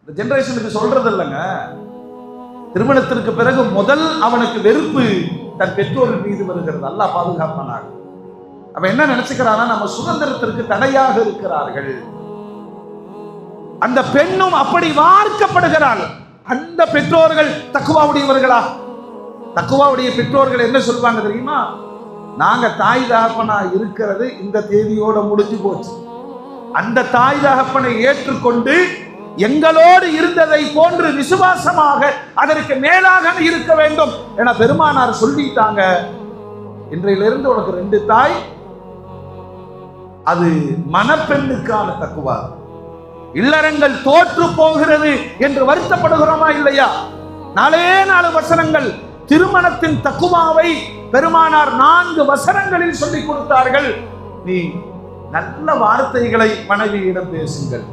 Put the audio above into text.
இந்த ஜெனரேஷனுக்கு சொல்றது இல்லைங்க. திருமணத்திற்கு பிறகு முதல் அவனுக்கு வெறுப்பு தன் பெற்றோர்கள் மீது வருகிறது. அல்லாஹ் பாதுகாப்பானாக. அவன் என்ன நினைச்சுக்கிறானா, நம்ம சுதந்திரத்திற்கு தடையாக இருக்கிறார்கள். அந்த பெண்ணும் அப்படி வார்க்கப்படுகிறாள். அந்த பெற்றோர்கள் தக்குவாவுடையவர்களா? தக்குவாவுடைய பெற்றோர்கள் என்ன சொல்வாங்க தெரியுமா? நாங்க தாய் தகப்பனா இருக்கிறது இந்த தேதியோட முடிஞ்சு போச்சு. அந்த தாய் தகப்பனை ஏற்றுக்கொண்டு எங்களோடு இருந்ததை போன்று விசுவாசமாக அதற்கு மேலாக இருக்க வேண்டும் என பெருமானார் சொல்லிட்டாங்க. இன்றையிலிருந்து உனக்கு 2 தாய். அது மணப்பெண்ணுக்கான தக்குவா. இல்லறங்கள் தோற்று போகிறது என்று வருத்தப்படுகிறோமா இல்லையா? 4 வசனங்கள் திருமணத்தின் தக்குவாவை பெருமானார் 4 வசனங்களில் சொல்லிக் கொடுத்தார்கள். நீ நல்ல வார்த்தைகளை மனைவியிடம் பேசுங்கள்.